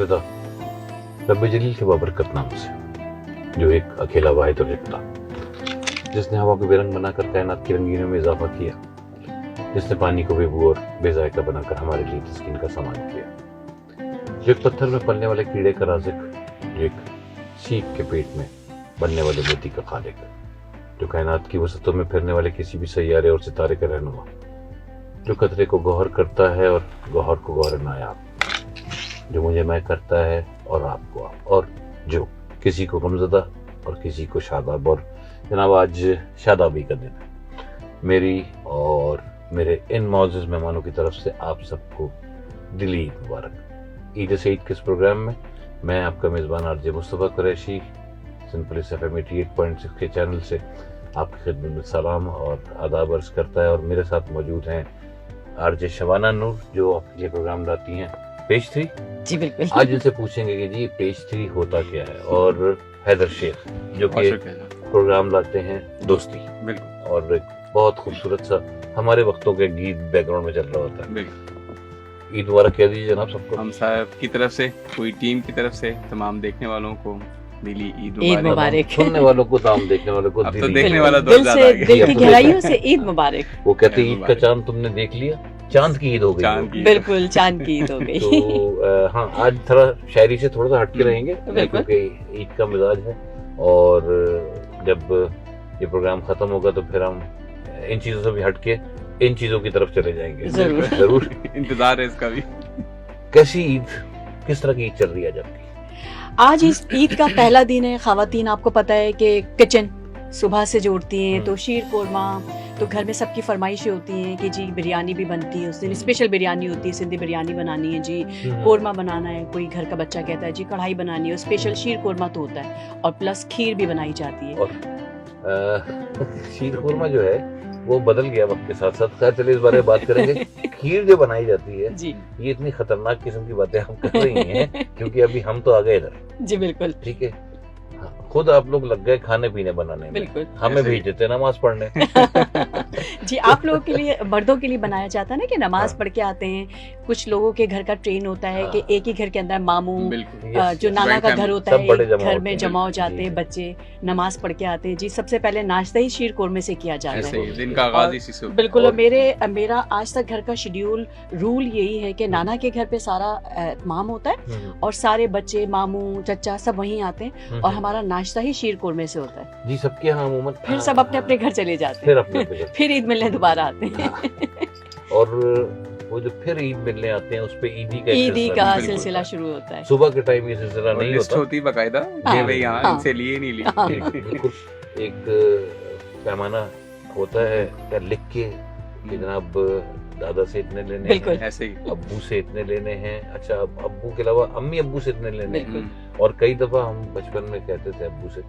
इब्तिदा रब्बे जलील के बाबरकत नाम से, जो एक अकेला वाहिद और एक था, जिसने हवा को बेरंग बनाकर कायनात की रंगीनों में इजाफा किया, जिसने पानी को बेबू और बेजायका बनाकर हमारे लिए तस्कीन का सामान किया, जो एक पत्थर में पलने वाले कीड़े का राज़िक, जो एक सीप के पेट में बनने वाले मोती का खालिक, जो कायनात की वसतों में फिरने वाले किसी भी सैयारे और सितारे का रहनुमा, जो कतरे को गौहर करता है और गौहर को गौहर नायाब, जो मुझे मैं करता है और आपको आप, और जो किसी को गमज़दा और किसी को शादाब। और जनाब आज शादाबी का दिन है। मेरी और मेरे इन मौजूद मेहमानों की तरफ से आप सबको दिली ईद मुबारक। ईद से ईद के इस प्रोग्राम में मैं आपका मेज़बान RJ Mustafa Qureshi simple FM 88.6 के चैनल से आपकी खिदमत में सलाम और आदाब अर्ज़ करता है। और मेरे साथ मौजूद हैं आरजे शबाना नूर, जो आपके लिए प्रोग्राम लाती हैं पेज 3। जी बिल्कुल। आज इनसे पूछेंगे कि जी पेज 3 होता क्या है, और हैदर शेख जो कि प्रोग्राम लाते हैं दोस्ती, बिल्कुल, और एक बहुत खूबसूरत सा हमारे वक्तों के गीत बैकग्राउंड में चल रहा होता है। बिल्कुल। ईद मुबारक कह दीजिए जनाब सबको। हम साहब की तरफ से, पूरी टीम की तरफ से तमाम देखने वालों को दिली ईद ईद मुबारक। सुनने वालों को दाम, देखने वालों को अब तो दिली। देखने वाला दो दिल ज्यादा से, आ गया। दिल की गहराइयों से ईद मुबारक। वो कहते हैं ईद का चांद तुमने देख लिया, चांद की ईद हो गई। चांद की। बिल्कुल चांद की ईद हो गई। तो हाँ, आज थोड़ा शायरी से थोड़ा सा हटके रहेंगे बिल्कुल। क्योंकि ईद का मिजाज है, और जब ये प्रोग्राम खत्म होगा तो फिर हम इन चीजों से भी हटके इन चीजों की तरफ चले जाएंगे। जरूर। जरूर। इंतजार है इसका भी। कैसी ईद, किस तरह की ईद चल रही है आपकी? आज इस ईद का पहला दिन है। खवातीन आपको पता है कि किचन सुबह से जोड़ती हैं, तो शीर कोरमा, तो घर में सबकी फरमाइशें होती हैं कि जी बिरयानी भी बनती है उस दिन, स्पेशल बिरयानी होती है, सिंधी बिरयानी बनानी है जी, कोरमा बनाना है, कोई घर का बच्चा कहता है जी कढ़ाई बनानी है, स्पेशल शीर कोरमा तो होता है, और प्लस खीर भी बनाई जाती है। और शीर खुरमा जो है वो बदल गया वक्त के साथ साथ। खैर चलिए इस बारे में बात करेंगे। खीर जो बनाई जाती है जी ये इतनी खतरनाक किस्म की बातें हम कर रही हैं क्योंकि अभी हम तो आ गए इधर, जी बिल्कुल ठीक है। हाँ, खुद आप लोग लग गए खाने पीने बनाने में, बिल्कुल। हमें ऐसे ही। भेज देते नमाज पढ़ने। जी आप लोगों के लिए, मर्दों के लिए बनाया जाता है ना कि नमाज हाँ। पढ़ के आते हैं। कुछ लोगों के घर का ट्रेन होता है कि हाँ। एक ही घर के अंदर मामू, बिल्कुल। Yes, जो yes. नाना Joint का family, घर होता सब है, बड़े एक जमा घर होते में हैं। जमा हो जी, जाते हैं जी। बच्चे, नमाज पढ़ के आते हैं जी। सबसे पहले नाश्ता ही शीर कोरमे से किया जाता ऐसे है। ही दिन का आगाज इसी से होता है। बिल्कुल। और और- मेरा आज तक घर का शेड्यूल रूल यही है कि नाना के घर पे सारा एहतमाम होता है और सारे बच्चे, मामू, चचा सब वहीं आते हैं, और हमारा नाश्ता ही शीर कोरमे से होता है। जी सबके यहाँ अमूमन फिर सब अपने अपने घर चले जाते फिर हैं, अपने अपने घर। फिर ईद मिलने दोबारा आते हैं। और वो जो फिर ईद मिलने आते हैं उस पे ईदी का एक ईदी सिलसिला का बिल्कुल सिलसिला होता है। शुरू होता है। सुबह के टाइम ये सिलसिला और नहीं लिस्ट होता। होती बकायदा हाँ, ये भाई यहाँ हाँ। इनसे लिए नहीं हाँ। लिए। बिल्कुल एक पैमाना होता है या लिख के कि जनाब दादा से इतने लेने बिल्कुल। हैं, ऐसे ही। अब्बू से इतने लेने हैं। अच्छा अब अब्बू के अलावा अम्मी अब्बू से इतने लेने हैं। बिल्कुल। और कई दफा हम बचपन में कहते थे अब्बू से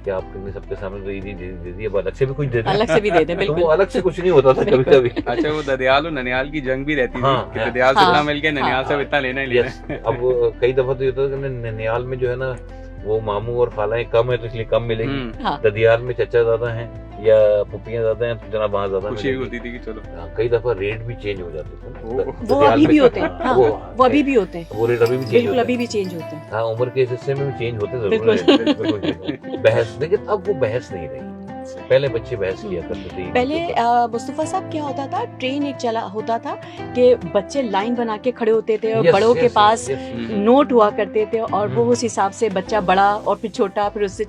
कि आपने सबके सामने तो ईदी दे दी, अब अलग से भी कुछ दे दे। अलग से भी दे दें, तो वो बिल्कुल। अलग से कुछ नहीं होता था कभी कभी। अच्छा वो ददियाल और ननियाल की जंग भी रहती थी हाँ, कि हाँ। ददियाल से हाँ, इतना मिल गया, ननियाल से हाँ। इतना लेना ही लेना यस, है। अब कई दफा तो ये होता था कि ननियाल में जो है ना वो मामू और खालाएं कम है तो इसलिए कम मिलेगी। हम्म, हाँ। ददियाल में चचा ज्यादा हैं या पुपियां ज्यादा हैं तो जनाब वहाँ ज्यादा खुशी मिलेगी। होती थी कि चलो हाँ, कई दफा रेट भी चेंज हो जाते थे ना। वो वो ददियाल अभी में- भी होते हैं। हाँ, वो अभी भी होते हैं, वो रेट अभी भी चेंज बिल्कुल होते अभी हैं। भी चेंज होते हैं। हाँ, उम्र के इस हिस्से में भी चेंज होते जरूर बिल्कुल। हैं, बिल्कुल change होते हैं। बहस, लेकिन अब वो बहस नहीं रही। पहले बच्चे बहस किया करते थे ईद पहले के ऊपर। मुस्तफा साहब क्या होता था, ट्रेन एक चला होता था कि बच्चे लाइन बना के खड़े होते थे और Yes, बड़ों के yes, पास yes, yes. नोट हुआ करते थे, और वो हम्म। उस हिसाब से बच्चा बड़ा और फिर छोटा, फिर उससे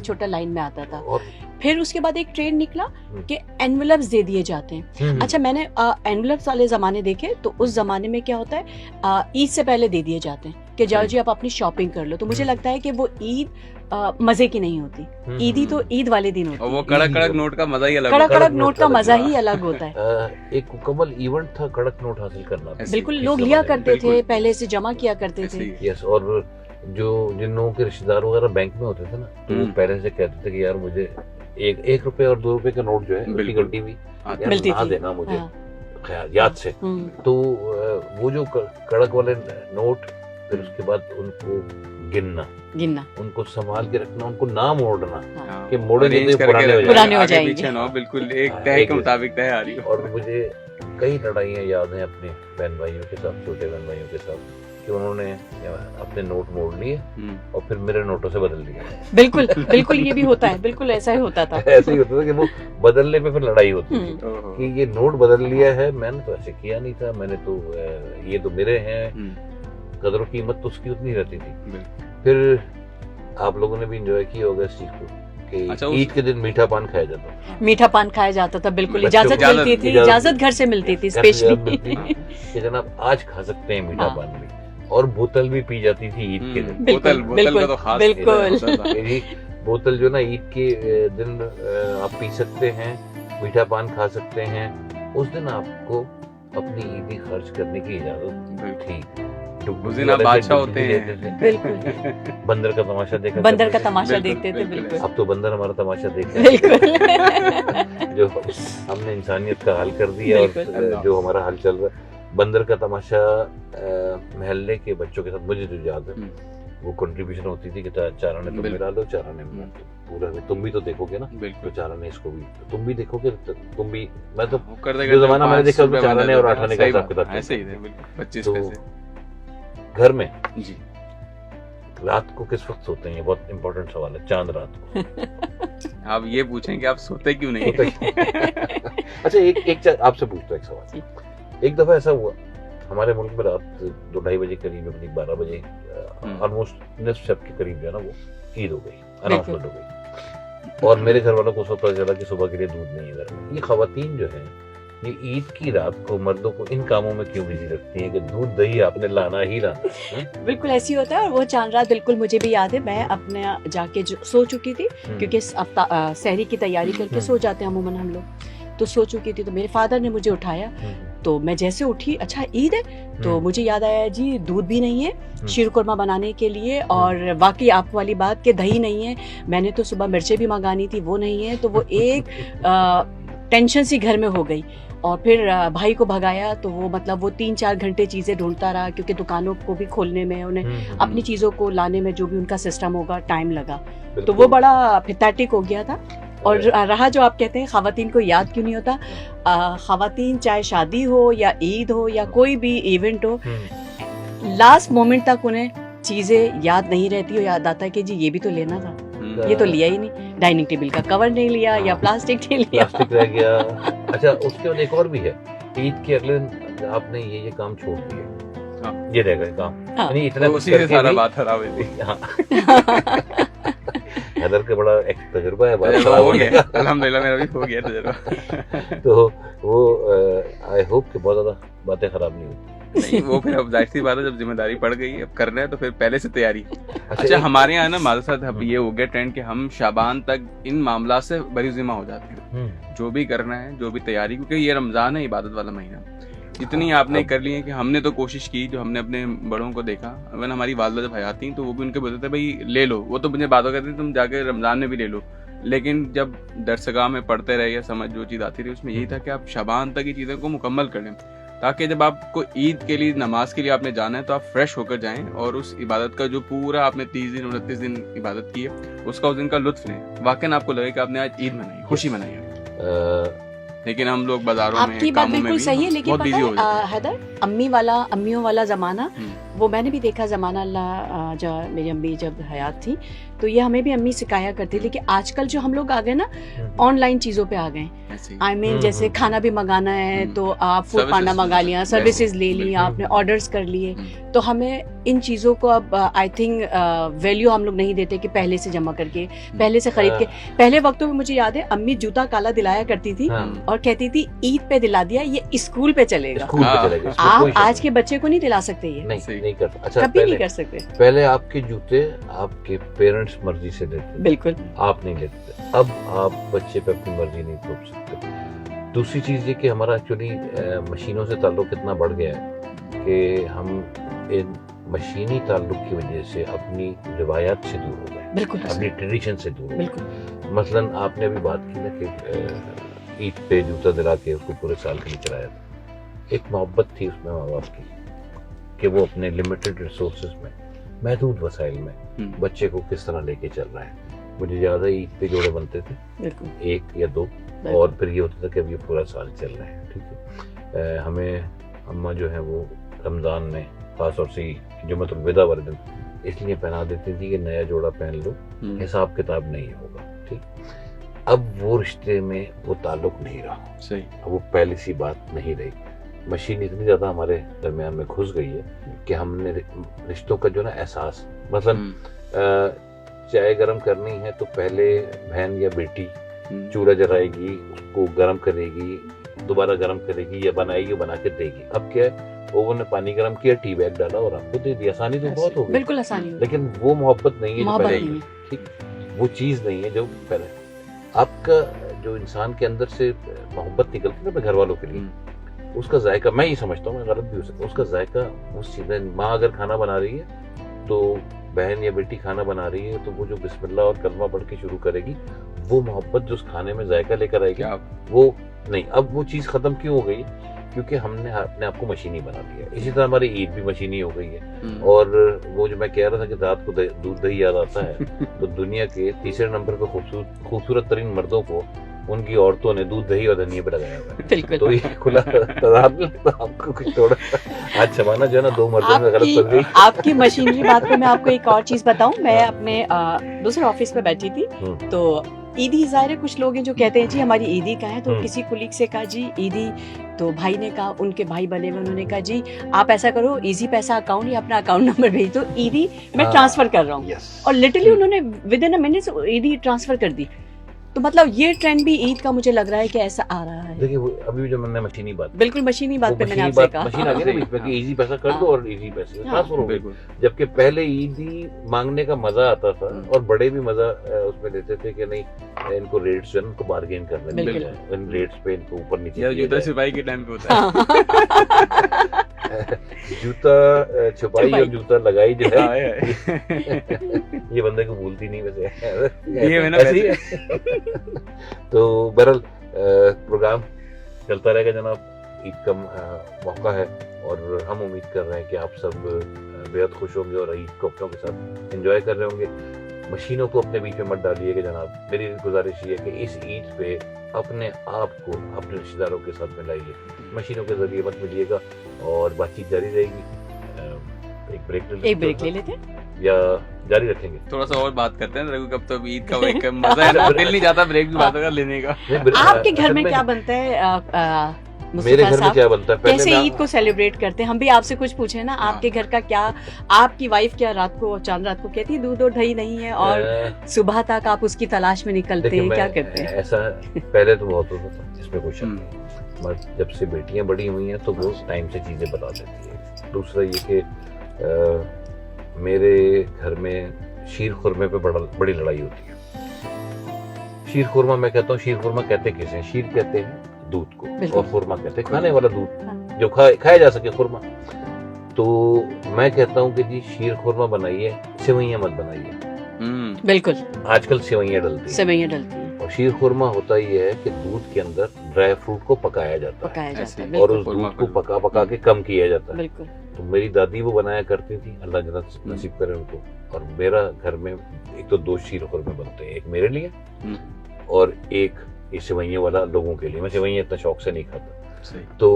छोटा लाइन में आता था। और फिर उसके बाद एक ट्रेंड निकला कि एनवेलप्स दे दिए जाते हैं। अच्छा, मैंने एनवेलप्स वाले जमाने देखे, तो उस जमाने में क्या होता है, ईद से पहले दे दिए जाते हैं कि जाओ जी आप अपनी शॉपिंग कर लो। तो मुझे लगता है कि वो ईद मजे की नहीं होती। ईदी तो ईद वाले दिन होती और है। वो कड़क कड़क नोट का मजा ही अलग कड़क होता है। कड़क नोट का अलग मजा होता ही अलग होता है। एक मुकम्मल इवेंट था कड़क नोट हासिल करना। ऐसे बिल्कुल, इस लोग जमाने लिया में, करते थे, बिल्कुल। पहले से जमा किया करते ऐसे थे। ही। यस। और जो जिन लोगों के रिश्तेदार वगैरह बैंक में होते थे ना, तो वो पहले से कहते थे कि यार मुझे एक रुपए और 2 रुपए का नोट जो है उसकी बिल्कुल। गड्डी भी हाँ, यार मिलती ना थी। देना मुझे हाँ। ख्याल याद से। तो वो जो कड़क वाले नोट, फिर उसके बाद उनको गिनना, उनको संभाल के रखना, उनको ना मोड़ना हाँ। कि मोड़ेंगे तो Arrange ये करके पुराने हो रखना, पुराने हो आगे जाएंगे। पीछे ना हो, बिल्कुल एक हाँ, तय एक के मुताबिक तय आ रही हो। और मुझे कई लड़ाइयाँ याद हैं अपने बहन भाइयों के साथ, छोटे बहन भाइयों के साथ, कि उन्होंने अपने नोट मोड़ लिए और फिर मेरे नोटों से बदल दिया। बिल्कुल बिल्कुल, ये भी होता है, बिल्कुल ऐसा ही होता था। ऐसे ही होता था कि वो बदलने पे फिर लड़ाई होती थी कि ये नोट बदल लिया है, मैंने तो ऐसे किया नहीं था, मैंने तो ये तो मेरे हैं। कदर कीमत तो उसकी उतनी रहती थी। फिर आप लोगों ने भी एंजॉय किया होगा इस चीज को कि अच्छा, ईद के दिन मीठा पान खाया जाता था। मीठा पान खाया जाता था, बिल्कुल बच्चों इजाजत को मिलती थी, इजाजत घर से मिलती थी घर से जब स्पेशली। मिलती कि जनाब आज खा सकते हैं मीठा हाँ। पान भी, और बोतल भी पी जाती थी ईद के दिन। बोतल का तो खास बिल्कुल। होता था। यही बोतल जो ना ईद के दिन आप पी सकते हैं, मीठा पान खा सकते हैं। उस दिन आपको अपनी ईदी खर्च करने की इजाजत थी। उस दिन आप बादशाह होते हैं। बिल्कुल, बंदर का तमाशा देखा बंदर करते का थे। तमाशा बिल्कुल, देखते थे, बिल्कुल। बिल्कुल अब तो बंदर हमारा तमाशा देख रहे बिल्कुल। हैं। जो हमने इंसानियत का हाल कर दिया और बिल्कुल। जो हमारा हाल चल रहा है। बंदर का तमाशा महल्ले के बच्चों के साथ मुझे जो याद है, वो कंट्रीब्यूशन होती थी कि चारा ने तुम मिला लो, चारा ने मिला लो, पूरा में तुम भी तो देखोगे ना, तो बिल्कुल चारा ने इसको भी, तो तुम भी देखोगे, तो तुम भी। मैं तो वो करते जो जमाना मैंने देखा उसमें 5 चार आने और 8 आने का सही हिसाब बात, किताब था। ऐसे ही थे बिल्कुल 25 तो पैसे। घर में जी रात को किस वक्त सोते हैं, ये बहुत इंपॉर्टेंट सवाल है। चांद रात को आप ये पूछें कि आप सोते क्यों नहीं? सोते अच्छा, एक आपसे पूछता हूं एक सवाल। एक दफा ऐसा हुआ हमारे मुल्क में रात 2-2:30 बजे करीब, अपनी 12 बजे ऑलमोस्ट निस्फ शब के करीब जो है ना वो ईद हो गई, अनाउंसमेंट हो गई, और मेरे घर वालों को सब पता चला कि सुबह के लिए दूध नहीं है घर में। ये खवातीन जो है ये ईद की रात को मर्दों को इन कामों में क्यों बिजी रखती हैं कि दूध दही आपने लाना ही लाना है? बिल्कुल ऐसी होता है। और वो चांद रात बिल्कुल मुझे भी याद है, मैं अपने जाके सो चुकी थी, क्योंकि सहरी की तैयारी करके सो जाते हैं अमूमन हम लोग, तो सो चुकी थी। तो मेरे फादर ने मुझे उठाया, तो मैं जैसे उठी, अच्छा ईद है, तो मुझे याद आया जी दूध भी नहीं है शीर कुरमा बनाने के लिए, और वाकई आप वाली बात कि दही नहीं है। मैंने तो सुबह मिर्चें भी मंगानी थी, वो नहीं है। तो वो एक टेंशन सी घर में हो गई। और फिर भाई को भगाया, तो वो मतलब वो 3-4 घंटे चीज़ें ढूंढता रहा, क्योंकि दुकानों को भी खोलने में, उन्हें अपनी चीज़ों को लाने में जो भी उनका सिस्टम होगा टाइम लगा। तो वो बड़ा पैथेटिक हो गया था। और रहा जो आप कहते हैं खवातीन को याद क्यों नहीं होता, खवातीन चाहे शादी हो या ईद हो या कोई भी इवेंट हो, लास्ट मोमेंट तक उन्हें चीज़ें याद नहीं रहती, और याद आता है कि जी ये भी तो लेना था, ये तो लिया ही नहीं, डाइनिंग टेबल का कवर नहीं लिया या प्लास्टिक नहीं लिया, प्लास्टिक रह गया। अच्छा, उसके बाद एक और भी है, ईद के अगले दिन आपने ये काम छोड़ दिया, ये रह गए काम, यानी इतना तो उसी से सारा बात खराब हुई थी। हैदर का बड़ा एक तजुर्बा है, बात हो गया अल्हम्दुलिल्लाह, मेरा भी हो गया तजुर्बा। तो वो आई होप कि बहुत ज्यादा बातें खराब नहीं होती। नहीं, वो फिर अब जाहिर सी बात है, जब जिम्मेदारी पड़ गई, अब करना है तो फिर पहले से तैयारी। अच्छा, हमारे यहाँ ना माज़ा साहब अब ये हो गया ट्रेंड कि हम शाबान तक इन मामला से बरीज़िम्मा हो जाते हैं, जो भी करना है, जो भी तैयारी, क्योंकि ये रमजान है, इबादत वाला महीना। इतनी आपने कर ली है कि हमने तो कोशिश की, जो हमने अपने बड़ों को देखा, अगर हमारी वालदा जब हयात थी तो वो भी उनके बोलते थे भाई ले लो, वो तो मुझे बातों कहते थे तुम जाके रमजान में भी ले लो। लेकिन जब दरसगाह में पढ़ते रहे या समझ जो चीज़ आती रही, उसमें यही था कि आप शाबान तक की चीज़ों को मुकम्मल कर लें, ताकि जब आपको ईद के लिए, नमाज के लिए आपने जाना है तो आप फ्रेश होकर जाएं, और उस इबादत का जो पूरा आपने 30 दिन 29 दिन इबादत की है, उसका उस दिन का लुत्फ लें। वाकई आपको लगे कि आपने आज ईद मनाई, खुशी मनाई है। लेकिन हम लोग बाजारों में, आपकी बात कामों में बिल्कुल भी सही है, लेकिन बहुत बिजी हो पता जाते है हैदर, अम्मियों वाला जमाना, वो मैंने भी देखा जमाना, अल्लाह जब मेरी अम्मी जब हयात थी तो ये हमें भी अम्मी सिखाया करती, लेकिन आजकल जो हम लोग आ गए ना ऑनलाइन चीजों पे आ गए, आई मीन जैसे खाना भी मंगाना है तो आप फूड पांडा मंगा लिया, सर्विसेज ले ली, आपने ऑर्डर्स कर लिए, तो हमें इन चीज़ों को अब आई थिंक वैल्यू हम लोग नहीं देते कि पहले से जमा करके, पहले से खरीद के। पहले वक्तों में मुझे याद है अम्मी जूता काला दिलाया करती थी और कहती थी ईद पे दिला दिया, ये स्कूल पे चलेगा। आप आज के बच्चे को नहीं दिला सकते, ये नहीं कर, अच्छा कभी नहीं कर सकते। पहले आपके जूते आपके पेरेंट्स मर्जी से लेते, बिल्कुल आप नहीं लेते। अब आप बच्चे पे अपनी मर्जी नहीं थोप सकते। दूसरी चीज ये कि हमारा एक्चुअली मशीनों से ताल्लुक इतना बढ़ गया है कि हम इन मशीनी ताल्लुक की वजह से अपनी रिवायात से दूर हो गए, बिल्कुल अपनी ट्रेडिशन से दूर हो गए। बिल्कुल। मसलन आपने अभी बात की ना कि ईद पे जूता दिला के उसको पूरे साल के लिए चलाया था। एक मोहब्बत थी उसमें माँ बाप की कि वो अपने लिमिटेड रिसोर्सेज में, महदूद वसाइल में बच्चे को किस तरह लेके चल रहा है। मुझे याद है ईद पे जोड़े बनते थे, एक या दो, और फिर ये होता था कि अब ये पूरा साल चल रहा है। ठीक है, हमें अम्मा जो है वो रमज़ान में खास तौर से जो मतलब विदा वर्जन इसलिए पहना देती थी कि नया जोड़ा पहन लो, हिसाब किताब नहीं होगा, ठीक। अब वो रिश्ते में वो ताल्लुक नहीं रहा, सही, अब वो पहले सी बात नहीं रही। मशीन इतनी ज्यादा हमारे दरमियान में घुस गई है कि हमने रिश्तों का जो ना एहसास, मतलब चाय गरम करनी है तो पहले बहन या बेटी चूल्हा जलाएगी, उसको गरम करेगी, दोबारा गरम करेगी या बनाएगी, बना के देगी। अब क्या है, ओवन ने पानी गरम किया, टी बैग डाला और आपको दे दिया। आसानी तो बहुत हो गई, बिल्कुल आसानी हो गई। लेकिन वो मोहब्बत नहीं है जो मोहब्बत पहले नहीं की, ठीक, वो चीज नहीं है जो पहले। आपका जो इंसान के अंदर से मोहब्बत निकलती है ना अपने घर वालों के लिए, उसका जायका, मैं ये समझता हूँ, मैं गलत भी हो सकता हूँ, उसका जायका वो सीधा, माँ अगर खाना बना रही है तो बहन या बेटी खाना बना रही है तो वो जो बिस्मिल्लाह और कलमा पढ़ के शुरू करेगी, वो मोहब्बत जो उस खाने में जायका लेकर आएगी, वो नहीं। अब वो चीज़ खत्म क्यों हो गई? क्योंकि हमने अपने आप को मशीनी बना दिया। इसी तरह हमारी ईद भी मशीनी हो गई है। और वो जो मैं कह रहा था कि रात को दूध दही याद आता है, तो दुनिया के तीसरे नंबर पे खूबसूरत तरीन मर्दों को उनकी औरतों ने दूध दही और धनिया पे लगाया हुआ है। बिल्कुल। तो ये खुला तजाद तो आपको कुछ थोड़ा आज जमाना जो है ना, दो मर्दों में गलत पड़ गई। आपकी मशीनरी बात पे मैं आपको एक और चीज बताऊं। मैं अपने दूसरे ऑफिस में बैठी थी, तो ईदी ज़ाहिर है कुछ लोग हैं जो कहते हैं जी हमारी ईदी का है, तो किसी कुलीग से कहा जी ईदी, तो भाई ने कहा, उनके भाई बने हुए, उन्होंने कहा जी आप ऐसा करो, इजी पैसा अकाउंट या अपना अकाउंट नंबर भेज दो, ईदी मैं ट्रांसफर कर रहा हूँ। और लिटरली उन्होंने विद इन अ मिनट ईदी ट्रांसफर कर दी। तो मतलब ये ट्रेंड भी ईद का मुझे लग रहा है कि ऐसा आ रहा है। देखिए अभी जो मैंने मशीनी बात, बिल्कुल मशीनी बात पे मैंने आपसे कहा, मशीन आ गई ना बीच में कि इजी पैसा कर दो और इजी पैसे ट्रांसफर हो गए। जबकि पहले ईदी मांगने का मजा आता था और बड़े भी मजा उसमें लेते थे कि नहीं इनको रेट्स जो है उनको बार्गेन करने मिल जाए, इन रेट्स पे इनको ऊपर नीचे। जूता सिपाही के टाइम पे होता है जूता छुपाई और जूता लगाई जो है ये बंदे को भूलती नहीं वैसे, ये मैंने तो बहरहाल प्रोग्राम चलता रहेगा जनाब। ईद का मौका है और हम उम्मीद कर रहे हैं कि आप सब बेहद खुश होंगे और ईद को अपनों के साथ एंजॉय कर रहे होंगे। मशीनों को अपने बीच में मत डालिएगा जनाब। मेरी गुजारिश ये है कि इस ईद पे अपने आप को अपने रिश्तेदारों के साथ मिलाइए, मशीनों के जरिए मत मिलिएगा और बातचीत जारी रहेगी। एक ब्रेक ले लेते हैं या जारी रखेंगे? थोड़ा सा और बात करते हैं रघु, कब तो ईद का एक मजा है ना, दिल नहीं जाता ब्रेक भी बात लेने का। आपके घर में क्या बनता है? मेरे घर में क्या बनता है? कैसे ईद को सेलिब्रेट करते हैं? हम भी आपसे कुछ पूछे ना, आपके घर का क्या, आपकी वाइफ क्या रात को चांद रात को कहती है दूध और दही नहीं है और सुबह तक आप उसकी तलाश में निकलते हैं, क्या करते हैं? ऐसा पहले तो बहुत होता था, इसमें कोई शक नहीं, मगर जब से बेटियां बड़ी हुई हैं तो वो टाइम से चीजें बता देती है। दूसरा ये कि मेरे घर में शीर खुरमे पे बड़ी लड़ाई होती है। शीर खुरमा मैं कहता हूँ, शीर खुरमा कहते किसे हैं? शीर कहते हैं दूध को और खुरमा कहते हैं खाने वाला दूध जो खाया जा सके, खुरमा। तो मैं कहता हूँ कि जी शीर खुरमा बनाइए, सेवइयां मत बनाइए। बिल्कुल, आजकल सेवइयां डलती हैं और शीर खुरमा होता ही है कि दूध के अंदर ड्राई फ्रूट को पकाया जाता है और उस दूध को पका के कम किया जाता है। तो मेरी दादी वो बनाया करती थी, अल्लाह जन्नत नसीब करे उनको। और मेरा घर में एक तो 2 शीर खुरमे बनते हैं, एक मेरे लिए और एक इस सेवइयां वाला लोगों के लिए। मैं सेवइयां इतना शौक से नहीं खाता। तो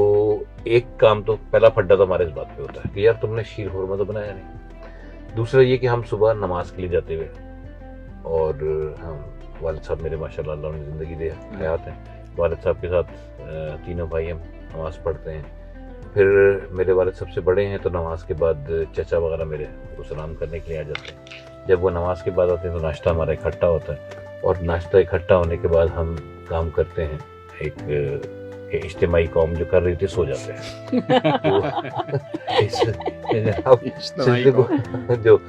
एक काम तो पहला फड्डा तो हमारे इस बात पे होता है कि यार तुमने शीर खुरमा तो बनाया नहीं। दूसरा ये कि हम सुबह नमाज के लिए जाते हुए, और हम वालिद साहब मेरे माशाल्लाह अल्लाह उन्हें जिंदगी दे हयात है, वालिद साहब के साथ तीनों भाई हम नमाज पढ़ते हैं। फिर मेरे वालिद सबसे बड़े हैं तो नमाज के बाद चचा वगैरह मेरे को सलाम करने के लिए आ जाते हैं। जब वो नमाज के बाद आते हैं तो नाश्ता हमारा इकट्ठा होता है और नाश्ता इकट्ठा होने के बाद हम काम करते हैं। एक इज्तिमाई कौम जो कर रही थी सो जाते हैं। जो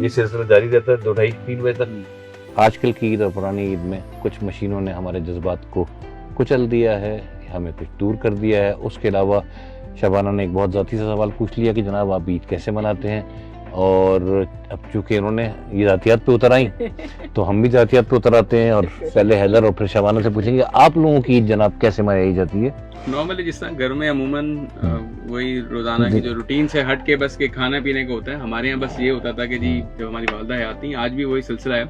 ये सिलसिला जारी रहता है 2, 2:30, 3 बजे तक। आजकल की ईद और पुरानी ईद में कुछ मशीनों ने हमारे जज्बात को कुचल दिया है, हमें कुछ दूर कर दिया है। उसके अलावा शबाना ने एक बहुत ज़ाती सा सवाल पूछ लिया कि जनाब आप ईद कैसे मनाते हैं, और अब चूंकि उन्होंने ये जातियात पे उतर आई तो हम भी जातियात पे उतर आते हैं और पहले हैदर और फिर शबाना से पूछेंगे आप लोगों की ईद जनाब कैसे मनाई जाती है? नॉर्मली जिस तरह घर में अमूमन वही रोजाना की जो रूटीन से हट के बस के खाना पीने का होता है, हमारे यहाँ बस ये होता था कि जी जब हमारी वालदा हयात थी, आज भी वही सिलसिला है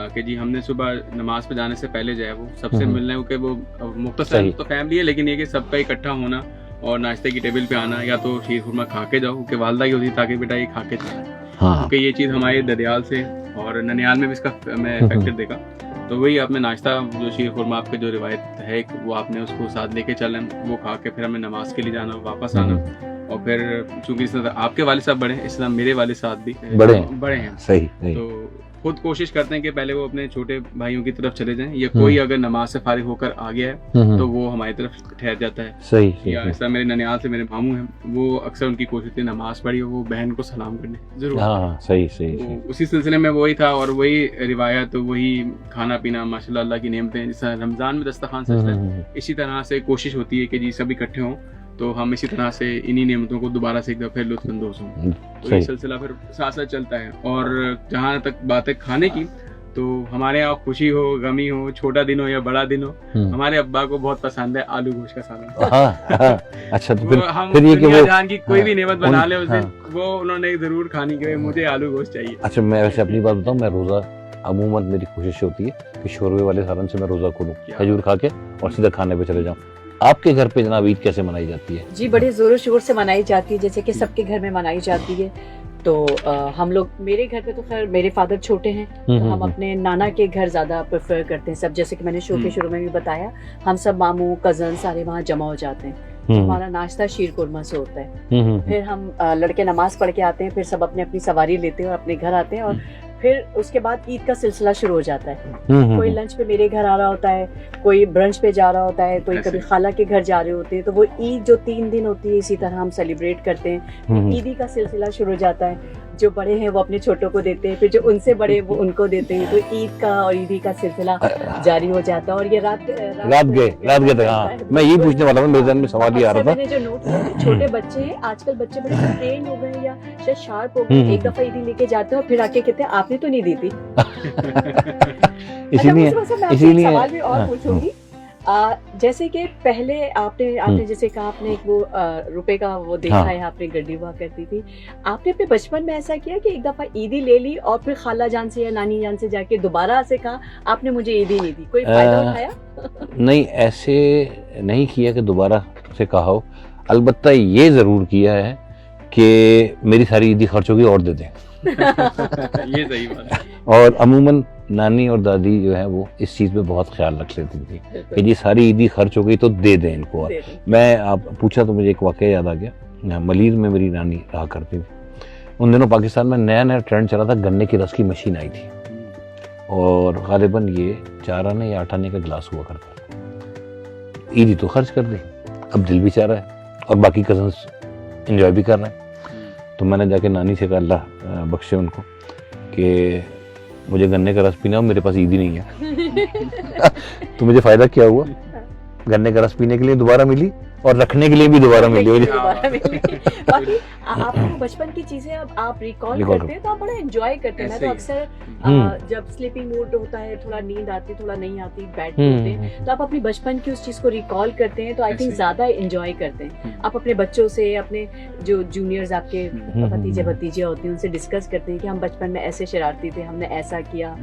कि जी हमने सुबह नमाज पे जाने से पहले जो है वो सबसे मिलने के वो मुख्तसर तो फैमिली है, लेकिन ये कि सबका इकट्ठा होना और नाश्ते की टेबल पे आना, या तो शीर खुरमा खा के जाओ, कि वालदा की होती ताकि बेटा ये खा के जाए, हाँ क्योंकि ये चीज़ हमारे ददियाल से और ननियाल में भी इसका मैं फैक्टर देखा। तो वही आपने नाश्ता जो शीर खुरमा आपके जो रिवायत है वो आपने उसको साथ लेके चलें, वो खा के फिर हमें नमाज के लिए जाना, वापस आना। और फिर चूंकि इस तरह आपके वाले साहब बड़े हैं, इस तरह मेरे वाले साहब भी बड़े हैं। सही। तो खुद कोशिश करते हैं कि पहले वो अपने छोटे भाइयों की तरफ चले जाएं, या कोई अगर नमाज से फारिग होकर आ गया है तो वो हमारी तरफ ठहर जाता है। सही। या ऐसा मेरे ननियाल से मेरे मामू हैं, वो अक्सर उनकी कोशिश थी नमाज पढ़ी हो वो बहन को सलाम करने जरूर। हाँ, सही। तो उसी सिलसिले में वही था, और वही रिवायत, वही खाना पीना, माशाल्लाह अल्लाह की नेमतें, जैसा रमजान में दस्तरखान सजता है, इसी तरह से कोशिश होती है कि जी सब इकट्ठे हों, तो हम इसी तरह से इन्हीं नेमतों को दोबारा से एक दफे लुत्फानंदोज़ हों। तो ये सिलसिला फिर साथ साथ चलता है। और जहाँ तक बात है खाने की, तो हमारे यहाँ खुशी हो, गमी हो, छोटा दिन हो या बड़ा दिन हो, हमारे अब्बा को बहुत पसंद है आलू गोश्त का सालन। हाँ। अच्छा, तो फिर ये कि वो जहान की कोई भी नेमत बना ले उस दिन, वो उन्होंने जरूर खानी कि मुझे आलू गोश्त चाहिए। अच्छा, मैं वैसे अपनी बात बताऊँ, मैं रोजा अमूमन मेरी कोशिश होती है कि शोरबे वाले सालन से मैं रोजा खोलूं, खजूर खा के और सीधा खाने पे चले जाऊं। आपके घर पे जनाब ईद कैसे मनाई जाती है? जी बड़े जोरों शोर से मनाई जाती है, जैसे कि सबके घर में मनाई जाती है। तो हम लोग, मेरे घर पे तो खैर मेरे फादर छोटे हैं, तो हम अपने नाना के घर ज्यादा प्रेफर करते हैं सब। जैसे कि मैंने शो के शुरू में भी बताया, हम सब मामू कजन सारे वहाँ जमा हो जाते हैं। हमारा नाश्ता शीर कुरमा से होता है। फिर हम लड़के नमाज पढ़ के आते हैं, फिर सब अपने अपनी सवारी लेते हैं और अपने घर आते हैं। और फिर उसके बाद ईद का सिलसिला शुरू हो जाता है। कोई लंच पे मेरे घर आ रहा होता है, कोई ब्रंच पे जा रहा होता है, कोई कभी खाला के घर जा रहे होते हैं। तो वो ईद जो 3 दिन होती है, इसी तरह हम सेलिब्रेट करते हैं। ईदी का सिलसिला शुरू हो जाता है। जो बड़े हैं वो अपने छोटों को देते हैं, फिर जो उनसे बड़े वो उनको देते हैं। तो ईद का और ईदी का सिलसिला जारी हो जाता है। और ये रात गए तक। हाँ, मैं यही पूछने वाला था, मेरे ज़हन में सवाल ही आ रहा था। मैंने जो नोट किया, जो छोटे बच्चे हैं आजकल, बच्चे बड़े ट्रेन हो गए या शायद शार्प हो गए, एक दफा ईदी लेके जाते हैं और फिर आके कहते हैं आपने तो नहीं दी थी। इसीलिए सवाल भी और पूछूंगी। जैसे कि पहले आपने जैसे कहा, आपने एक वो रुपए का वो देखा है, आपने गड्डी हुआ करती थी। आपने अपने बचपन में ऐसा किया कि एक दफा ईदी ले ली और फिर खाला जान से या नानी जान से जाके दोबारा से कहा आपने मुझे ईदी नहीं दी, कोई फायदा उठाया? नहीं, ऐसे नहीं किया कि दोबारा से कहा हो। अलबत्ता ये जरूर किया है कि मेरी सारी ईदी खर्च होगी और दे दें। ये सही बात है। और अमूमन नानी और दादी जो है वो इस चीज़ पे बहुत ख्याल रख लेती थी कि जी सारी ईदी खर्च हो गई तो दे दें इनको। और मैं आप पूछा तो मुझे एक वाक़या याद आ गया। मलीर में मेरी नानी रहा करती थी। उन दिनों पाकिस्तान में नया नया ट्रेंड चला था, गन्ने की रस की मशीन आई थी और गालिबन ये 4 आने या 8 आने का गिलास हुआ करता था। ईदी तो खर्च कर दी, अब दिल भी चाह रहा है और बाकी कजन्स एंजॉय भी कर रहे हैं। तो मैंने जाके नानी से कहा, अल्लाह बख्शे उनको, कि मुझे गन्ने का रस पीना हो, मेरे पास ईदी नहीं है। तो मुझे फायदा क्या हुआ? गन्ने का रस पीने के लिए दोबारा मिली और रखने के लिए भी दोबारा मिली। बाकी आपको बचपन की चीजें अब आप रिकॉल करते हैं तो आप बड़ा एंजॉय करते हैं। मैं तो अक्सर जब स्लीपिंग मूड होता है, थोड़ा नींद आती, थोड़ा नहीं आती, बैठ होते हैं, तो आप अपनी बचपन की उस चीज को रिकॉल करते हैं, तो आई थिंक ज्यादा एंजॉय करते हैं। आप अपने बच्चों से, अपने जो जूनियर्स आपके भतीजे भतीजे होते हैं, उनसे डिस्कस करते हैं कि हम बचपन में ऐसे शरारती थे, हमने ऐसा किया।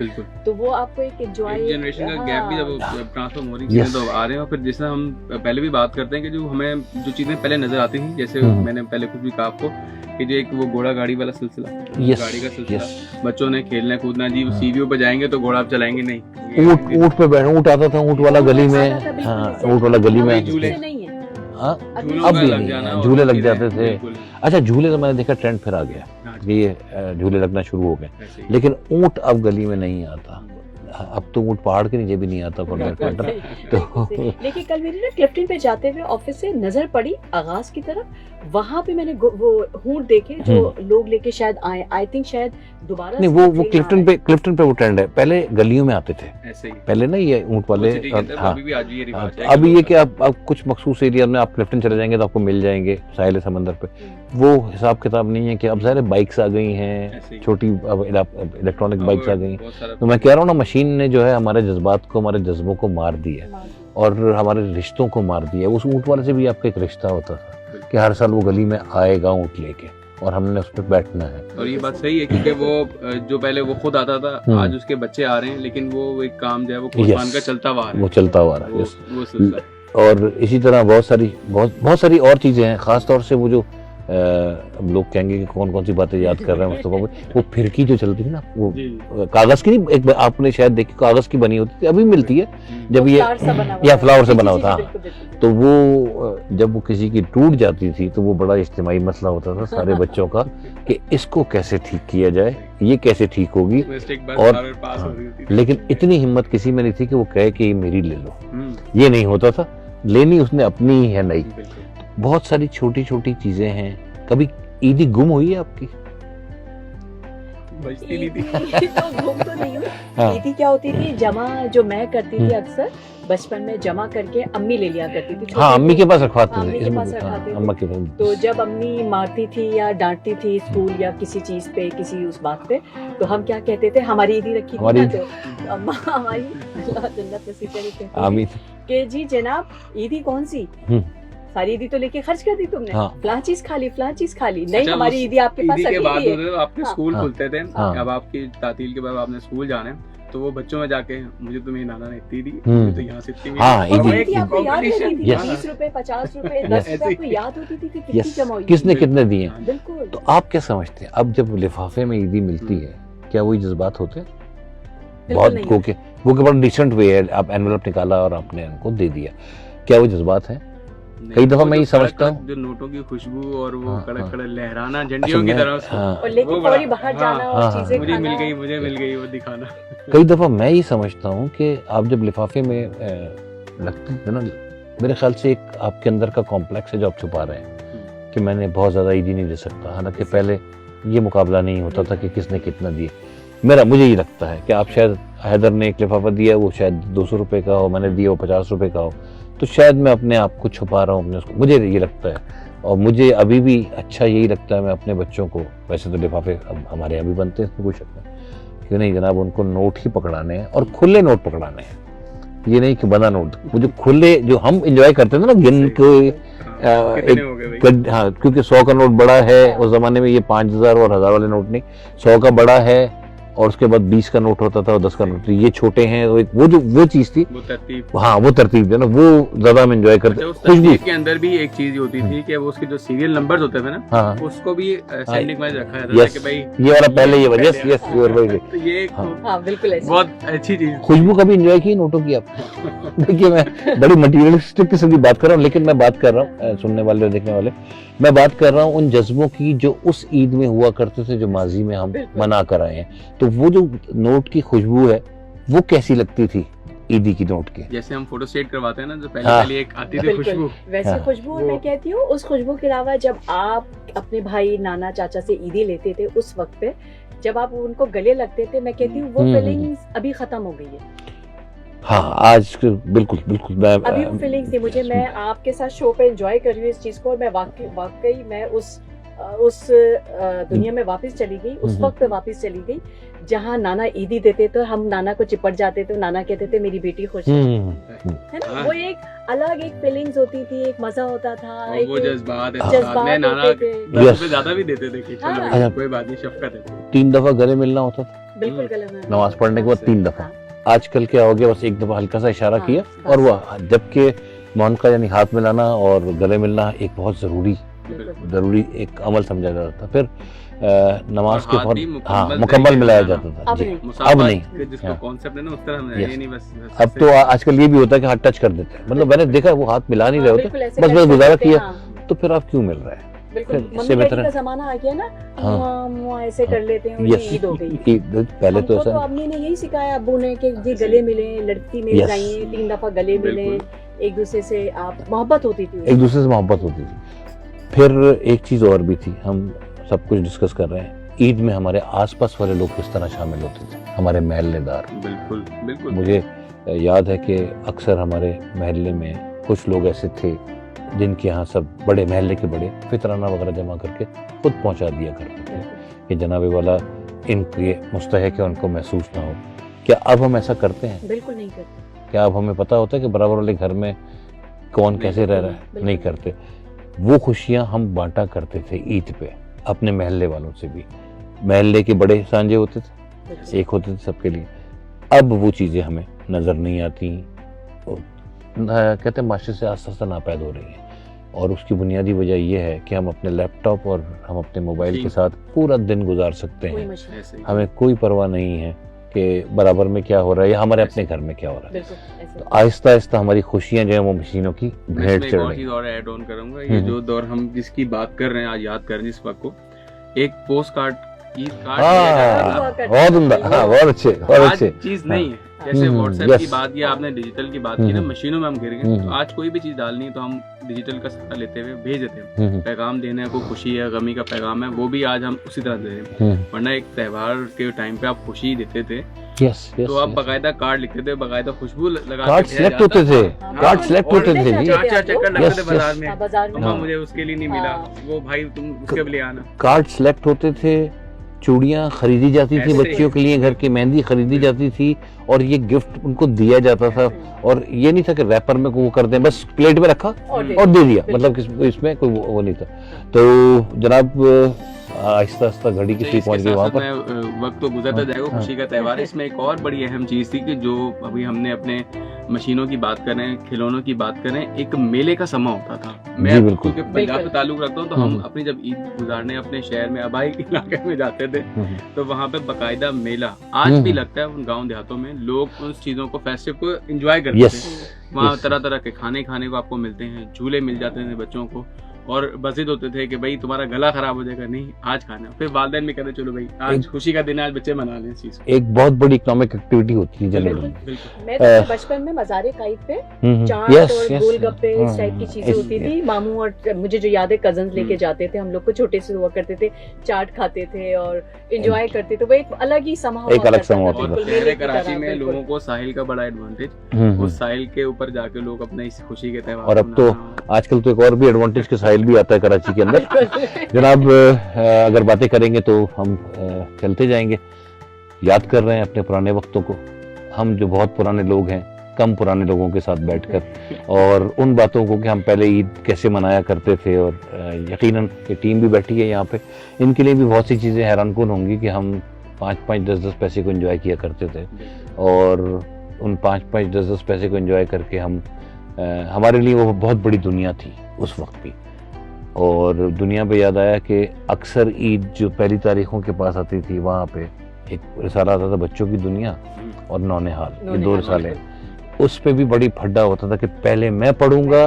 तो वो आपको एक एंजॉय, जनरेशन का गैप भी जब ट्रांसफॉर्म हो रही है तो आ रहे हैं। और फिर जैसे हम पहले भी बात करते हैं कि जो हमें जो चीजें पहले नजर आती थी, जैसे मैंने पहले कुछ भी कहा आपको कि जो एक वो घोड़ा गाड़ी वाला सिलसिला, गाड़ी का सिलसिला, बच्चों ने खेलना कूदना, जी सीढ़ियों पे जाएंगे तो घोड़ा चलाएंगे नहीं, ऊंट पे बैठो, ऊंट आता था, ऊंट वाला गली में, ऊंट वाला गली में झूले नहीं है। अब भी नहीं, झूले लग जाते थे। अच्छा, झूले तो मैंने देखा ट्रेंड फिर आ गया, ये झूले लगना शुरू हो गए, लेकिन ऊंट अब गली में नहीं आता। अब तो ऊंट पहाड़ के नीचे भी नहीं आता तो लेकिन कल मेरी ना क्लिफ्टन पे जाते हुए ऑफिस से नजर पड़ी आगाज की तरफ, वहाँ पे मैंने वो ऊंट देखे जो लोग लेके शायद आए। आई थिंक शायद दोबारा नहीं, वो क्लिफ्टन पे वो ट्रेंड है। पहले गलियों में आते थे, पहले ना ये ऊंट वाले। हाँ, अभी ये कि आप कुछ मखसूस एरिया में आप क्लिफ्टन चले जाएंगे तो आपको मिल जाएंगे साहिल समंदर पे। वो हिसाब किताब नहीं है कि अब सारे बाइक्स आ गई हैं, छोटी इलेक्ट्रॉनिक बाइक्स आ गई। तो मैं कह रहा हूँ ना, मशीन ने जो है हमारे जज्बात को, हमारे जज्बों को मार दिया और हमारे रिश्तों को मार दिया। उस ऊंट वाले से भी आपका एक रिश्ता होता था कि हर साल वो गली में आएगा ऊंट लेके और हमने उस पर बैठना है। और ये बात सही है क्योंकि वो जो पहले वो खुद आता था, आज उसके बच्चे आ रहे हैं, लेकिन वो एक काम जो है वो कुर्बान का चलता हुआ है, वो चलता हुआ रहा है। और इसी तरह बहुत सारी और चीज़ें हैं। ख़ास तौर से वो जो अब लोग कहेंगे कि कौन कौन सी बातें याद कर रहे हैं मुस्तफा भाई, वो फिरकी जो चलती थी ना, वो कागज़ की नहीं, एक आपने शायद देखी, कागज़ की बनी होती थी, अभी मिलती है जब ये या फ्लावर से बना होता। तो वो जब वो किसी की टूट जाती थी तो वो बड़ा इज्तिमाई मसला होता था सारे बच्चों का कि इसको कैसे ठीक किया जाए, ये कैसे ठीक होगी। और लेकिन इतनी हिम्मत किसी में नहीं थी कि वो कहे कि ये मेरी ले लो, ये नहीं होता था। लेनी उसने अपनी ही है नई। बहुत सारी छोटी छोटी चीजें हैं। कभी ईदी गुम हुई है आपकी? तो गुम तो नहीं हुई। हाँ। ईदी क्या होती थी, जमा जो मैं करती थी अक्सर बचपन में, जमा करके अम्मी ले लिया करती थी। हाँ, अम्मी के पास रखवाते थे। अम्मी के पास रखवाते थे। अम्मा के पास। तो जब अम्मी मारती थी या डांटती थी स्कूल या किसी चीज पे, किसी उस बात पे, तो हम क्या कहते थे, हमारी ईदी रखी थी ना, तो अम्मा हमारी अल्लाह जन्नत नसीब करे आमीन कि जी जनाब ईदी कौन सी, सारी ईदी तो लेके खर्च कर दी तुमने, हाँ। फलां चीज खा ली, फलां चीज खा ली, नहीं हमारी ईदी आपके पास ईदी के बाद रखी थी। आपके स्कूल हाँ। खुलते थे, हाँ। अब आपकी तातील के बाद आपने स्कूल जाना है, तो वो बच्चों में जाके मुझे तो मेरी नाना ने इतनी दी, मुझे तो यहाँ से इतनी मिली। हाँ, और ईदी। वो एक ईदी आपको याद रहती थी, Yes. 20 रुपए 50 रुपए 10 Yes. रुपए आपको याद होती थी कि कितनी यस, जमा हुई। किसने कितने दिए। बिल्कुल। तो आप क्या समझते हैं, अब जब लिफाफे में ईदी मिलती है, क्या वही जज्बात होते हैं? बहुत नहीं। वो के बड़ा डिसेंट वे है, आप एनवेलप निकाला और आपने उनको दे दिया, क्या वो जज्बात है? कई दफा मैं ये समझता हूँ, जो नोटों की खुशबू और वो हाँ, कड़क हाँ। कड़क लहराना झंडियों की तरह उसको, हाँ, और लेके वो बड़ा- फौरी बाहर जाना हाँ, और हाँ, चीजें मुझे खाना। मिल गई वो दिखाना। कई दफा मैं ये समझता हूँ कि आप जब लिफाफे में लगते थे ना, मेरे ख्याल से एक आपके अंदर का कॉम्प्लेक्स है जो आप छुपा रहे हैं कि मैंने बहुत ज्यादा ईदी नहीं दे सकता। हालांकि पहले ये मुकाबला नहीं होता था कि किसने कितना दिए। मुझे ये लगता है कि आप शायद, हैदर ने एक लिफाफा दिया, वो शायद 200 रुपए का हो, मैंने दिया वो 50 रुपए का हो, तो शायद मैं अपने आप को छुपा रहा हूँ अपने उसको, मुझे ये लगता है। और मुझे अभी भी अच्छा यही लगता है, मैं अपने बच्चों को, वैसे तो लिफाफे अब हमारे यहाँ भी बनते हैं, इसमें कोई शक नहीं, क्यों नहीं जनाब, उनको नोट ही पकड़ाने हैं और खुले नोट पकड़ाने हैं, ये नहीं कि बंधा नोट। वो जो खुले, जो हम इंजॉय करते थे ना गिन के, कितने हो गए भाई? हाँ, क्योंकि 100 का नोट बड़ा है उस जमाने में, ये 5000 और 1000 वाले नोट नहीं, 100 का बड़ा है और उसके बाद 20 का नोट होता था और 10 का नोट, तो ये छोटे हैं। तो एक वो चीज थी, वो तरतीब। हाँ वो तरतीब है ना, वो ज्यादा हम एंजॉय करते। उस तरतीब के अंदर भी एक चीज होती थी कि वो उसके जो सीरियल नंबर्स होते थे ना, हाँ, उसको भी स्टैंडिंग वाइज रखा जाता था यस, कि भाई ये वाला पहले, ये वाला, यस यस, योर भाई। तो ये एक हाँ बिल्कुल ऐसे। बहुत अच्छी चीज। खुशबू कभी एंजॉय की नोटों की आपने? देखिए, मैं बड़ी मटीरियलिस्टिक किस्म की बात कर रहा हूँ, लेकिन मैं बात कर रहा हूँ, सुनने वाले और देखने वाले, मैं बात कर रहा हूँ उन जज्बों की जो उस ईद में हुआ करते थे, जो माजी में हम मना कर आए हैं। तो वो जो नोट की खुशबू है, वो कैसी लगती थी ईदी की नोट की? जैसे हम फोटो स्टेट करवाते हैं ना, जो पहले हाँ। पहले एक आती थी बिल्कुल खुशबू, वैसी हाँ। खुशबू। और वो- मैं कहती हूँ उस खुशबू के अलावा जब आप अपने भाई नाना चाचा से ईदी लेते थे, उस वक्त पे जब आप उनको गले लगते थे, मैं कहती हूँ वो फीलिंग्स अभी खत्म हो गई है। हाँ, आज बिल्कुल बिल्कुल, मैं अभी वो फीलिंग्स थी मुझे, मैं आपके साथ शो पे एंजॉय कर रही हूँ इस चीज को, और मैं वाकई मैं उस दुनिया में वापस चली गई, उस वक्त पे वापस चली गई जहाँ नाना ईदी देते थे, हम नाना को चिपट जाते थे, नाना कहते थे मेरी बेटी खुश है ना। हाँ। वो एक अलग एक फीलिंग्स होती थी, एक मजा होता था, और वो जज्बात है, जज्बात मैं नाना होते थे। 10 Yes. रुपए ज्यादा भी देते थे कि हाँ। चलो कोई बात नहीं, शफकत है। 3 दफा गले मिलना होता था बिल्कुल गले में नमाज पढ़ने के बाद, 3 दफा। हाँ। आजकल क्या हो गया, बस एक दफा हल्का सा इशारा हाँ, किया बस। और वो, जबकि मोहन का यानी हाथ मिलाना और गले मिलना एक बहुत जरूरी एक अमल समझा जाता था। फिर नमाज के हाथ बाद भी मुकम्मल मिलाया जाता था अब जी। नहीं। अब नहीं। जिसको हाँ। कॉन्सेप्ट है ना, उस तरह हम Yes. ये नहीं बस अब तो आजकल ये भी होता है कि हाथ टच कर देते हैं, मतलब मैंने देखा वो हाथ मिला नहीं रहे होते, बिल्कुल ऐसे बस करते गुजारा थे, किया। हाँ। तो फिर आप क्यों मिल रहा है? बिल्कुल फिर मम्मी इससे डैडी बेहतर का है। जमाना आ गया ना, हाँ। मुआ ऐसे कर लेते हैं, यस, ईद हो गई। पहले तो हमको तो ऐसा अम्मी ने यही सिखाया, अब्बू ने, कि जी गले मिले, लड़की में Yes. जाइए, 3 दफा गले मिले, बिल्कुल। एक दूसरे से आप मोहब्बत होती थी। एक दूसरे से मोहब्बत होती थी। फिर एक चीज और भी थी, हम सब कुछ डिस्कस कर रहे हैं, ईद में हमारे आसपास वाले लोग किस तरह शामिल होते थे, हमारे महल्लेदार। बिल्कुल बिल्कुल। मुझे याद है कि अक्सर हमारे महल्ले में कुछ लोग ऐसे थे जिनके यहाँ सब बड़े महल्ले के बड़े फितराना वगैरह जमा करके खुद पहुंचा दिया करते थे कि जनाबे वाला इनके मुस्तहक है, उनको महसूस ना हो। क्या अब हम ऐसा करते हैं? बिल्कुल नहीं करते। क्या अब हमें पता होता है कि बराबर वाले घर में कौन कैसे रह रहा है? बिल्कुल। नहीं करते। वो खुशियां हम बांटा करते थे ईद पे अपने महल्ले वालों से भी। महल्ले के बड़े सांझे होते थे, एक होते थे सबके लिए। अब वो चीजें हमें नजर नहीं आती। कहते हैं माशरे से आस्ता आस्ता नापैद हो रही है, और उसकी बुनियादी वजह यह है कि हम अपने लैपटॉप और हम अपने मोबाइल के साथ पूरा दिन गुजार सकते हैं, ऐसे ही। हमें कोई परवाह नहीं है कि बराबर में क्या हो रहा है या हमारे अपने घर में क्या हो रहा है। बिल्कुल ऐसे। तो आहिस्ता आहिस्ता हमारी खुशियां जो है वो मशीनों की मैं भेंट इसमें चढ़ एक और रही चीज है। और ऐड ऑन करूंगा, ये जो दौर हम जिसकी बात कर रहे हैं आज याद करें जिस वक्त को, एक पोस्ट कार्ड की कार्ड दिया जाता था। हाँ बहुत उम्दा, हाँ बहुत अच्छे बहुत आज अच्छे। चीज नहीं है, जैसे व्हाट्सएप की yes. बात या आपने डिजिटल की बात की ना, मशीनों में हम गिर गए। हम्म। तो आज कोई भी चीज डालनी है तो हम डिजिटल का सहारा लेते हुए भेज देते हैं। पैगाम देना है, कोई खुशी है गमी का पैगाम है, वो भी आज हम उसी तरह दे रहे हैं। वरना एक त्योहार के टाइम पे आप खुशी देते थे तो आप बकायदा कार्ड लिखते थे, बकायदा खुशबू लगा कार्ड के सिलेक्ट भेजा होते जाता थे, था। कार्ड सिलेक्ट होते थे जी। चार चार चक्कर लगते थे बाजार में, बाजार में। पापा मुझे उसके लिए नहीं मिला, वो भाई तुम उसके लिए आना। कार्ड सिलेक्ट होते थे, चूड़ियां खरीदी जाती थी ऐसे बच्चियों के लिए, घर की मेहंदी खरीदी जाती थी, और ये गिफ्ट उनको दिया जाता था। और ये नहीं था कि रैपर में वो कर दें, बस प्लेट में रखा और दे दिया, मतलब इसमें कोई वो नहीं था। तो जनाब आहिस्ता आहिस्ता घड़ी की सुई पहुंच गई वहाँ पर। वक्त तो गुजरता जाएगा, खुशी का त्यौहार है। इसमें एक और बड़ी अहम चीज थी कि जो अभी हमने अपने मशीनों की बात करें, खिलौनों की बात करें, एक मेले का समय होता था। मैं बिल्कुल। क्योंकि पंजाब से ताल्लुक रखता हूँ, तो हम अपनी जब ईद गुजारने अपने शहर में आबाई इलाके में जाते थे तो वहाँ पे बकायदा मेला आज भी लगता है। उन गाँव देहातों में लोग उन चीजों को, फेस्टिव को एंजॉय करते थे। वहाँ तरह तरह के खाने को आपको मिलते हैं, झूले मिल जाते थे बच्चों को, और बजिद होते थे कि भाई तुम्हारा गला खराब हो जाएगा, नहीं आज खाना। फिर वालिदैन भी कहते चलो भाई आज खुशी का दिन है, आज बच्चे मना लें इस चीज को। एक बहुत बड़ी इकोनॉमिक एक्टिविटी होती है जनरली। मैं तो अपने बचपन में मज़ारे काइट पे चाट और गोलगप्पे इस टाइप की चीजें होती थी। मामू और मुझे जो याद है कजन्स लेके जाते थे, हम लोग को छोटे से हुआ करते थे, चाट खाते थे और एंजॉय करते थे। वो एक अलग ही समा एक अलग समा होता था। और शहर कराची में लोगों को साहिल का बड़ा एडवांटेज, उस साहिल के ऊपर जाके लोग अपने इस खुशी के त्यौहार। और अब तो आजकल तो एक और भी एडवांटेज के साहिल भी आता है कराची के अंदर। जनाब अगर बातें करेंगे तो हम चलते जाएंगे, याद कर रहे हैं अपने पुराने वक्तों को। हम जो बहुत पुराने लोग हैं, कम पुराने लोगों के साथ बैठकर, और उन बातों को कि हम पहले ईद कैसे मनाया करते थे। और यकीनन ये टीम भी बैठी है यहाँ पे, इनके लिए भी बहुत सी चीज़ें हैरानकुन होंगी कि हम 5-5, 10-10 पैसे को एंजॉय किया करते थे, और उन 5-5, 10-10 पैसे को एंजॉय करके हम हमारे लिए वो बहुत बड़ी दुनिया थी उस वक्त भी। और दुनिया पे याद आया कि अक्सर ईद जो पहली तारीखों के पास आती थी, वहाँ पे एक रिसाला आता था बच्चों की दुनिया और नौनिहाल, ये 2 रिसाले। उस पे भी बड़ी फड्डा होता था कि पहले मैं पढ़ूंगा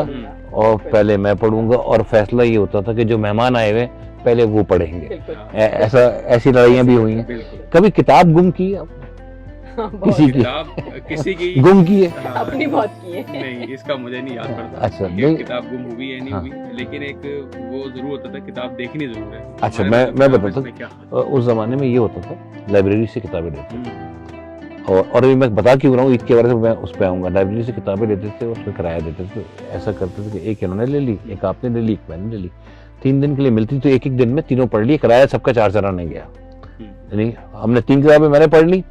और पहले मैं पढ़ूंगा, और फैसला ये होता था कि जो मेहमान आए हुए पहले वो पढ़ेंगे। ऐसी लड़ाइयाँ भी हुई हैं। कभी किताब गुम की है किसी की गुम की है? अपनी बात की है। नहीं, इसका मुझे नहीं याद पड़ता। अच्छा, नहीं किताब गुम हुई है नहीं हुई, लेकिन एक वो जरूर होता था किताब देखनी जरूर है। अच्छा, मैं बताता हूँ, उस जमाने में ये होता था लाइब्रेरी से किताबें लेते, और अभी मैं बता क्यों रहा हूँ ईद के बारे में, मैं उस पर आऊँगा। लाइब्रेरी से किताबें लेते थे, उसमें किराया देते थे। ऐसा करते थे कि एक इन्होंने ले ली, एक आपने ले ली, एक मैंने ले ली। 3 दिन के लिए मिलती तो एक दिन में तीनों पढ़ ली, किराया सबका 4 आने गया। यानी हमने 3 किताबें मैंने पढ़ ली,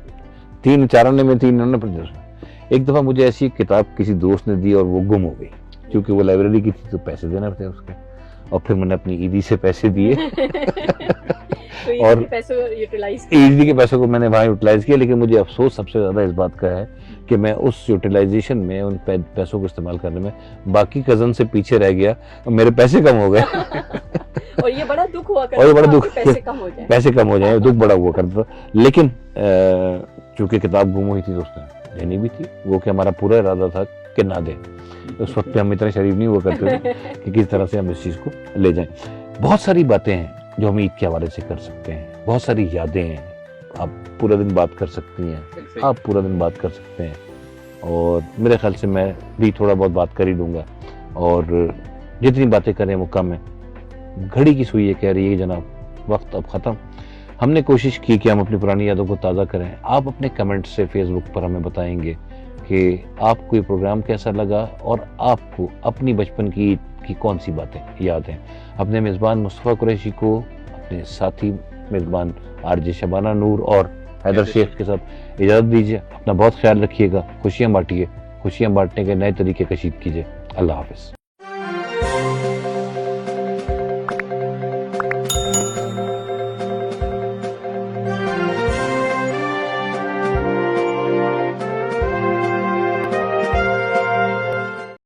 3-4 आने में 3 इन्होंने पढ़ ली। एक दफा मुझे ऐसी किताब किसी दोस्त ने दी और वो गुम हो गई, क्योंकि वो लाइब्रेरी की थी तो पैसे देने थे उसके, और फिर मैंने अपनी ईदी से पैसे दिए तो और ईदी के पैसों को मैंने वहाँ यूटिलाइज किया। लेकिन मुझे अफसोस सबसे ज्यादा इस बात का है कि मैं उस यूटिलाइजेशन में, उन पैसों को इस्तेमाल करने में बाकी कजन से पीछे रह गया, मेरे पैसे कम हो गए। और ये बड़ा दुख हुआ करता, और ये बड़ा दुख, पैसे कम हो जाए, दुख बड़ा हुआ करता था। लेकिन चूंकि किताब गुम हुई थी तो उसने लेनी भी थी, वो कि हमारा पूरा इरादा था कि ना दे। उस वक्त पे हम इतने शरीफ नहीं हुआ करते थे कि किस तरह से हम इस चीज को ले जाएं। बहुत सारी बातें हैं जो हम ईद के हवाले से कर सकते हैं, बहुत सारी यादें हैं। आप पूरा दिन बात कर सकती हैं, आप पूरा दिन बात कर सकते हैं, और मेरे ख्याल से मैं भी थोड़ा बहुत बात कर ही लूँगा। और जितनी बातें करें वो कम है। घड़ी की सुई ये कह रही है जनाब वक्त अब ख़त्म। हमने कोशिश की कि हम अपनी पुरानी यादों को ताज़ा करें। आप अपने कमेंट से फेसबुक पर हमें बताएंगे कि आपको ये प्रोग्राम कैसा लगा, और आपको अपनी बचपन की ईद की कौन सी बातें याद हैं। अपने मेज़बान मुस्तफ़ा कुरैशी को, अपने साथी मेज़बान आरजे शबाना नूर और हैदर शेख के साथ इजाज़त दीजिए। अपना बहुत ख्याल रखिएगा, खुशियाँ बांटिए, खुशियाँ बांटने के नए तरीके कशीद कीजिए। अल्लाह हाफ़िज़।